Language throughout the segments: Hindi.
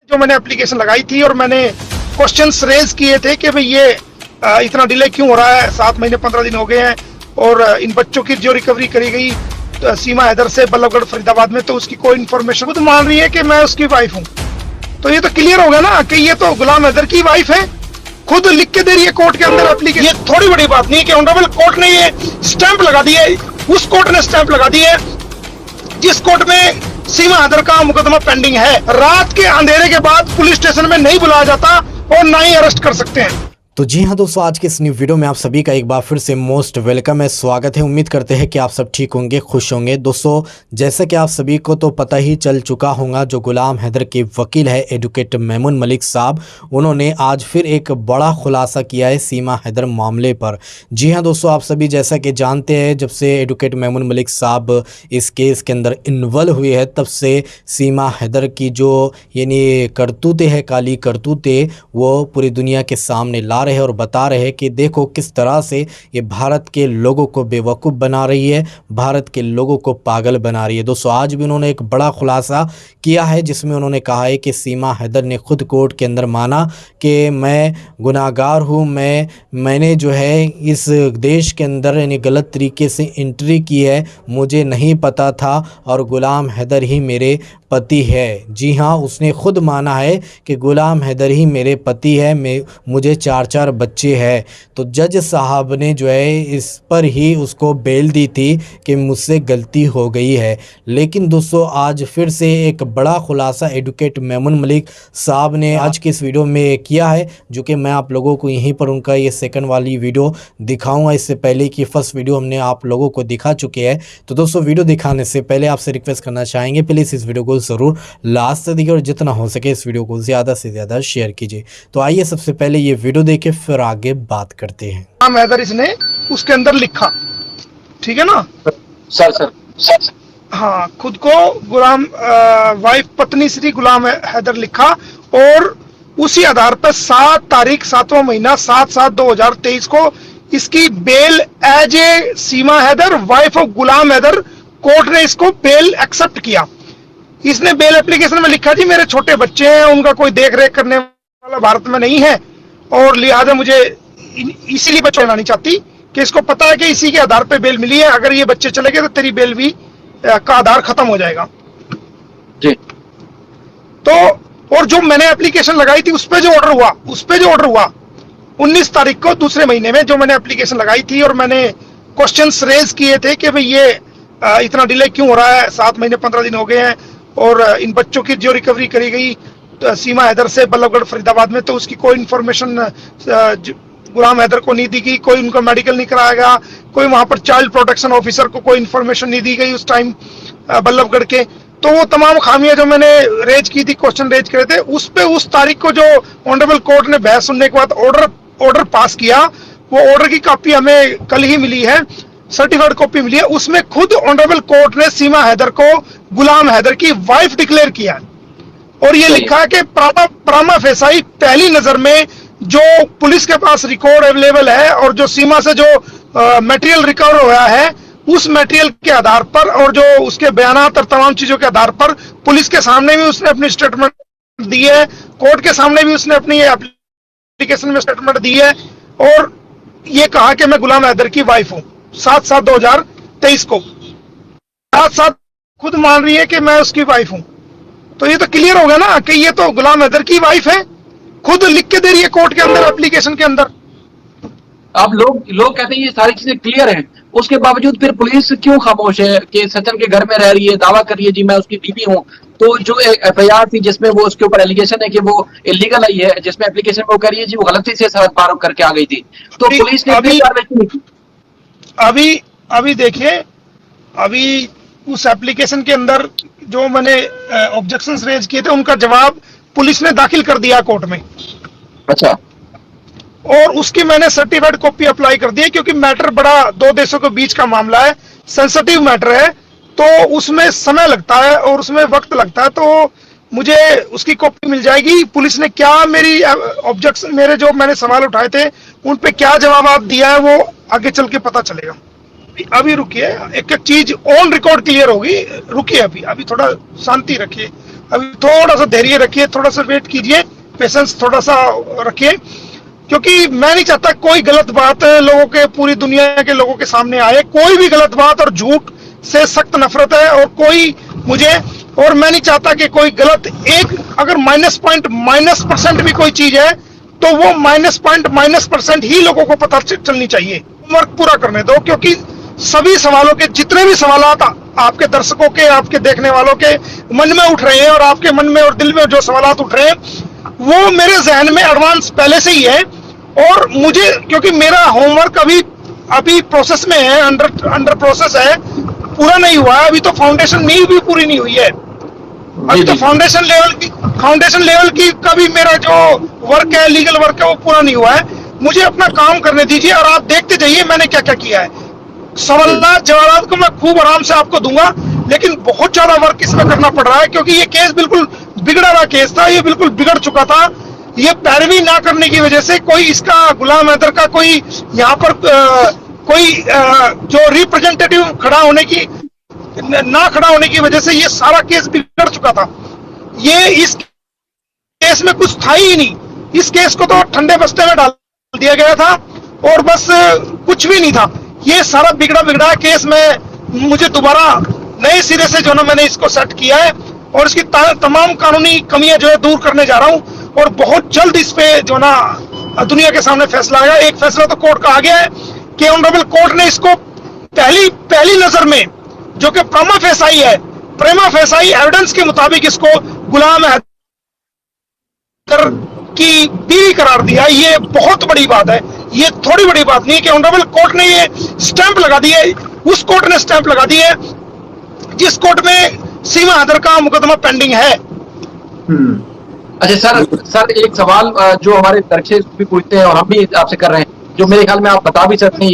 जो मैंने एप्लीकेशन लगाई थी और मैंने क्वेश्चंस रेज किए थे कि भाई ये इतना डिले क्यों हो रहा है, 7 महीने 15 दिन हो गए हैं और इन बच्चों की जो रिकवरी करी गई सीमा हैदर से बल्लभगढ़ फरीदाबाद में, तो उसकी कोई इन्फॉर्मेशन खुद मान रही है कि मैं उसकी वाइफ हूँ। तो ये तो क्लियर हो गया ना कि ये तो गुलाम हैदर की वाइफ है, खुद लिख के दे रही है कोर्ट के अंदर एप्लीकेशन। ये थोड़ी बड़ी बात नहीं है कि ऑनरेबल कोर्ट ने ये स्टैंप लगा दी है, उस कोर्ट ने स्टैंप लगा दी है जिस कोर्ट में सीमा हैदर का मुकदमा पेंडिंग है। रात के अंधेरे के बाद पुलिस स्टेशन में नहीं बुलाया जाता और ना ही अरेस्ट कर सकते हैं। तो जी हाँ दोस्तों, आज के इस न्यू वीडियो में आप सभी का एक बार फिर से मोस्ट वेलकम है, स्वागत है। उम्मीद करते हैं कि आप सब ठीक होंगे, खुश होंगे। दोस्तों, जैसा कि आप सभी को तो पता ही चल चुका होगा, जो गुलाम हैदर के वकील है एडवोकेट मेमून मलिक साहब, उन्होंने आज फिर एक बड़ा खुलासा किया है सीमा हैदर मामले पर। जी हाँ दोस्तों, आप सभी जैसा कि जानते हैं, जब से एडवोकेट मेमून मलिक साहब इस केस के अंदर इन्वॉल्व हुए हैं, तब से सीमा हैदर की जो यानी करतूतें हैं, काली करतूतें, वो पूरी दुनिया के सामने ला रहे हैं और बता रहे हैं कि देखो किस तरह से ये भारत के लोगों को बेवकूफ़ बना रही है, भारत के लोगों को पागल बना रही है। दोस्तों, आज भी उन्होंने एक बड़ा खुलासा किया है जिसमें उन्होंने कहा है कि सीमा हैदर ने खुद कोर्ट के अंदर माना कि मैं गुनाहगार हूँ, मैंने जो है इस देश के अंदर यानी गलत तरीके से एंट्री की है, मुझे नहीं पता था और गुलाम हैदर ही मेरे पति है। जी हाँ, उसने खुद माना है कि गुलाम हैदर ही मेरे पति है, मुझे 4 बच्चे हैं। तो जज साहब ने जो है इस पर ही उसको बेल दी थी कि मुझसे गलती हो गई है। लेकिन दोस्तों, आज फिर से एक बड़ा खुलासा एडवोकेट मेमून मलिक साहब ने आज के इस वीडियो में किया है, जो कि मैं आप लोगों को यहीं पर उनका ये सेकंड वाली वीडियो दिखाऊंगा। इससे पहले की फर्स्ट वीडियो हमने आप लोगों को दिखा चुके हैं। तो दोस्तों, वीडियो दिखाने से पहले आपसे रिक्वेस्ट करना चाहेंगे, प्लीज़ इस वीडियो को ज़रूर लास्ट तक देखिए और जितना हो सके इस वीडियो को ज़्यादा से ज़्यादा शेयर कीजिए। तो आइए सबसे पहले ये वीडियो देखें, फिर आगे बात करते हैं। गुलाम हैदर इसने उसके अंदर लिखा, ठीक है ना सर। हाँ, खुद को गुलाम वाइफ पत्नी श्री गुलाम हैदर लिखा और उसी आधार पर 7 तारीख 7वां महीना 7/7/2023 को इसकी bail as a Seema Haider wife of Ghulam Haider, court ने इसको बेल एक्सेप्ट किया। इसने बेल एप्लीकेशन में लिखा, जी मेरे छोटे बच्चे हैं, उनका कोई देख रेख करने वाला भारत में नहीं है और लिहाजा मुझे इसीलिए बच्चे नहीं चाहती कि इसको पता है कि इसी के आधार पे बेल मिली है, अगर ये बच्चे चले गए तो तेरी बेल भी का आधार खत्म हो जाएगा जी। तो और जो मैंने एप्लीकेशन लगाई थी उस पे जो ऑर्डर हुआ 19 तारीख को दूसरे महीने में, जो मैंने एप्लीकेशन लगाई थी और मैंने क्वेश्चंस रेज किए थे कि भाई ये इतना डिले क्यों हो रहा है, 7 महीने 15 दिन हो गए हैं और इन बच्चों की जो रिकवरी करी गई सीमा हैदर से बल्लभगढ़ फरीदाबाद में, तो उसकी कोई इन्फॉर्मेशन गुलाम हैदर को नहीं दी गई, कोई उनका मेडिकल नहीं कराया गया, कोई वहां पर चाइल्ड प्रोटेक्शन ऑफिसर को कोई इन्फॉर्मेशन नहीं दी गई उस टाइम बल्लभगढ़ के। तो वो तमाम खामियां जो मैंने रेज की थी, क्वेश्चन रेज करे थे, उस पे उस तारीख को जो ऑनरेबल कोर्ट ने बहस सुनने के बाद ऑर्डर पास किया, वो ऑर्डर की कॉपी हमें कल ही मिली है, सर्टिफाइड कॉपी मिली है। उसमें खुद ऑनरेबल कोर्ट ने सीमा हैदर को गुलाम हैदर की वाइफ डिक्लेयर किया है और ये लिखा है कि प्रामा फेसाई पहली नजर में जो पुलिस के पास रिकॉर्ड अवेलेबल है और जो सीमा से जो मटेरियल रिकवर हुआ है, उस मटेरियल के आधार पर और जो उसके बयानात और तमाम चीजों के आधार पर पुलिस के सामने भी उसने अपनी स्टेटमेंट दी है, कोर्ट के सामने भी उसने अपनी एप्लीकेशन में स्टेटमेंट दी है और ये कहा कि मैं गुलाम हैदर की वाइफ हूं 7/7/2023 को। 7/7 खुद मान रही है कि मैं उसकी वाइफ हूं। तो ये तो क्लियर हो गया ना कि ये तो गुलाम हैदर की वाइफ है, खुद लिख के दे रही है कोर्ट के अंदर एप्लीकेशन के अंदर। अब लोग कहते हैं ये सारी चीजें क्लियर हैं, उसके बावजूद फिर पुलिस क्यों खामोश है कि सचिन के घर में रह रही है, दावा कर रही है जी मैं उसकी बीवी हूँ। तो जो एफआईआर थी जिसमें वो उसके ऊपर एलिगेशन है कि वो इलीगल आई है, जिसमें एप्लीकेशन में वो कह रही है जी वो गलती से सरहद पार करके आ गई थी, तो पुलिस ने अभी देखिए, अभी उस एप्लीकेशन के अंदर जो मैंने ऑब्जेक्शंस रेज किए थे उनका जवाब पुलिस ने दाखिल कर दिया कोर्ट में। अच्छा। और उसकी मैंने सर्टिफाइड कॉपी अप्लाई कर दी है, क्योंकि मैटर बड़ा 2 देशों के बीच का मामला है, सेंसिटिव मैटर है, तो उसमें समय लगता है और उसमें वक्त लगता है। तो मुझे उसकी कॉपी मिल जाएगी। पुलिस ने क्या मेरी ऑब्जेक्शन, मेरे जो मैंने सवाल उठाए थे उन पे क्या जवाब दिया है, वो आगे चल के पता चलेगा। अभी रुकिए, एक एक चीज ऑन रिकॉर्ड क्लियर होगी, रुकिए अभी अभी थोड़ा शांति रखिए, अभी थोड़ा सा धैर्य रखिए, थोड़ा सा वेट कीजिए, पेशेंस थोड़ा सा रखिए, क्योंकि मैं नहीं चाहता कोई गलत बात लोगों के, पूरी दुनिया के लोगों के सामने आए। कोई भी गलत बात और झूठ से सख्त नफरत है, और कोई मुझे, और मैं नहीं चाहता कि कोई गलत एक अगर -% भी कोई चीज है तो वो -% ही लोगों को पता चलनी चाहिए। वर्क पूरा करने दो, क्योंकि सभी सवालों के, जितने भी सवाल आपके दर्शकों के, आपके देखने वालों के मन में उठ रहे हैं, और आपके मन में और दिल में जो सवाल उठ रहे हैं, वो मेरे जहन में एडवांस पहले से ही है। और मुझे, क्योंकि मेरा होमवर्क अभी प्रोसेस में है, अंडर प्रोसेस है, पूरा नहीं हुआ है अभी, तो फाउंडेशन नींव भी पूरी नहीं हुई है अभी, तो फाउंडेशन लेवल की का भी मेरा जो वर्क है, लीगल वर्क है, वो पूरा नहीं हुआ है। मुझे अपना काम करने दीजिए, और आप देखते जाइए मैंने क्या क्या किया है। सवाल जवाब को मैं खूब आराम से आपको दूंगा, लेकिन बहुत ज्यादा वर्क इसमें करना पड़ रहा है, क्योंकि ये केस बिल्कुल बिगड़ा हुआ केस था, ये बिल्कुल बिगड़ चुका था। ये पैरवी ना करने की वजह से कोई इसका, गुलाम हैदर का कोई यहाँ पर कोई जो रिप्रेजेंटेटिव खड़ा होने की वजह से ये सारा केस बिगड़ चुका था। ये इस केस में कुछ था ही नहीं, इस केस को तो ठंडे बस्ते में डाल दिया गया था, और बस कुछ भी नहीं था। ये सारा बिगड़ा केस में मुझे दोबारा नए सिरे से जो ना मैंने इसको सेट किया है, और इसकी तमाम कानूनी कमियां जो है दूर करने जा रहा हूं, और बहुत जल्द इस पे जो ना दुनिया के सामने फैसला आएगा। एक फैसला तो कोर्ट का आ गया है कि ऑनरेबल कोर्ट ने इसको पहली नजर में, जो कि प्रमा फेसाई एविडेंस के मुताबिक इसको गुलाम हैदर की बीवी करार दिया। ये बहुत बड़ी बात है, ये थोड़ी बड़ी बात नहीं है कि ऑनरेबल कोर्ट ने ये स्टैंप लगा दी है, उस कोर्ट ने स्टैंप लगा दी है जिस कोर्ट में सीमा हैदर का मुकदमा पेंडिंग है। अच्छा सर एक सवाल जो हमारे दर्शक भी पूछते हैं और हम भी आपसे कर रहे हैं, जो मेरे ख्याल में आप बता भी सकते हैं,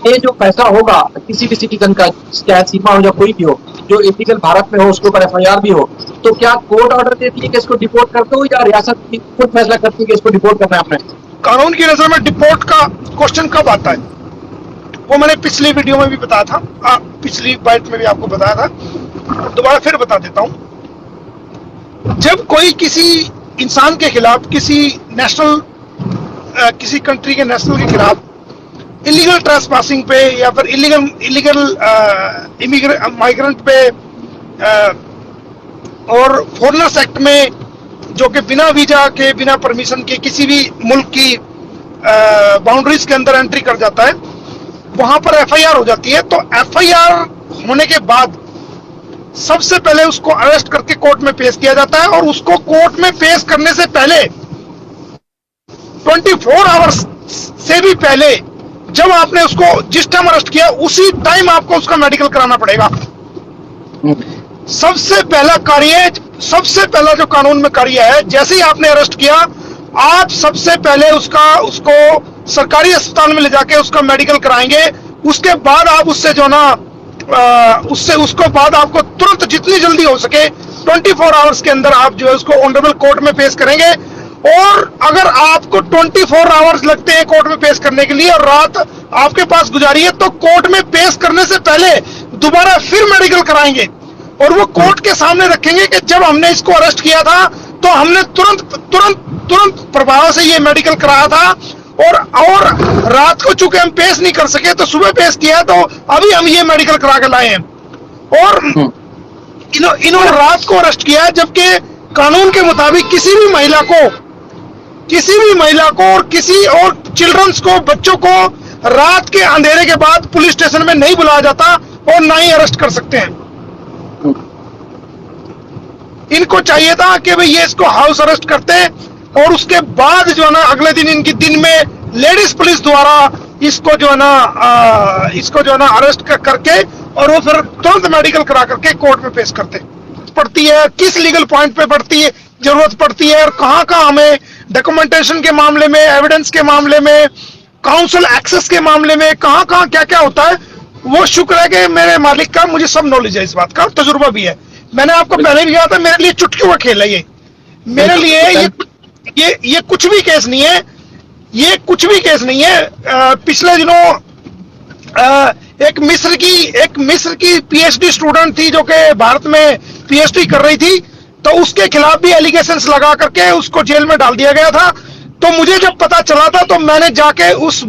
ये जो फैसला होगा किसी भी सिटीजन का, चाहे सीमा हो या कोई भी हो, जो इलीगल भारत में हो, उसके ऊपर FIR भी हो, तो क्या कोर्ट ऑर्डर देती है कि इसको डिपोर्ट कर दो, या रियासत खुद फैसला करती है कि इसको डिपोर्ट करना है आपने? कानून की नजर में डिपोर्ट का क्वेश्चन कब आता है, वो मैंने पिछली वीडियो में भी बताया था, पिछली बाइट में भी आपको बताया था, दोबारा फिर बता देता हूं। जब कोई किसी इंसान के खिलाफ, किसी कंट्री के नेशनल के खिलाफ इलीगल ट्रेसपासिंग पे, या फिर इलीगल माइग्रेंट पे, और फॉरेनर्स एक्ट में, जो कि बिना वीजा के, बिना परमिशन के किसी भी मुल्क की बाउंड्रीज के अंदर एंट्री कर जाता है, वहां पर FIR हो जाती है। तो FIR होने के बाद सबसे पहले उसको अरेस्ट करके कोर्ट में पेश किया जाता है, और उसको कोर्ट में पेश करने से पहले 24 आवर्स से भी पहले, जब आपने उसको जिस टाइम अरेस्ट किया उसी टाइम आपको उसका मेडिकल कराना पड़ेगा। सबसे पहला जो कानून में कार्य है, जैसे ही आपने अरेस्ट किया, आप सबसे पहले उसको सरकारी अस्पताल में ले जाके उसका मेडिकल कराएंगे। उसके बाद आप उससे जो ना उसको बाद आपको तुरंत, जितनी जल्दी हो सके 24 आवर्स के अंदर आप जो है उसको ऑनरेबल कोर्ट में पेश करेंगे। और अगर आपको 24 आवर्स लगते हैं कोर्ट में पेश करने के लिए, और रात आपके पास गुजारी है, तो कोर्ट में पेश करने से पहले दोबारा फिर मेडिकल कराएंगे, और वो कोर्ट के सामने रखेंगे कि जब हमने इसको अरेस्ट किया था तो हमने तुरंत प्रभाव से ये मेडिकल कराया था, और रात को चूंकि हम पेश नहीं कर सके तो सुबह पेश किया, तो अभी हम ये मेडिकल करा के लाए हैं। और इन्होंने रात को अरेस्ट किया, जबकि कानून के मुताबिक किसी भी महिला को और किसी और चिल्ड्रंस को, बच्चों को रात के अंधेरे के बाद पुलिस स्टेशन में नहीं बुलाया जाता, और ना ही अरेस्ट कर सकते हैं। इनको चाहिए था कि भाई ये इसको हाउस अरेस्ट करते, और उसके बाद जो है ना अगले दिन में लेडीज पुलिस द्वारा इसको जो है ना अरेस्ट करके, और वो फिर तुरंत मेडिकल करा करके कोर्ट में पेश करते। पड़ती है किस लीगल पॉइंट पे पड़ती है, जरूरत पड़ती है, और कहाँ हमें डॉक्यूमेंटेशन के मामले में, एविडेंस के मामले में, काउंसिल एक्सेस के मामले में कहाँ क्या होता है। वो शुक्र है कि मेरे मालिक का मुझे सब नॉलेज है, इस बात का तजुर्बा भी है। मैंने आपको पहले भी कहा था, मेरे लिए चुटकियों का खेल है ये, मेरे लिए ये कुछ भी केस नहीं है, पिछले दिनों एक मिस्र की पीएचडी स्टूडेंट थी जो कि भारत में पीएचडी कर रही थी, तो उसके खिलाफ भी एलिगेशंस लगा करके उसको जेल में डाल दिया गया था। तो मुझे जब पता चला था तो मैंने जाके उस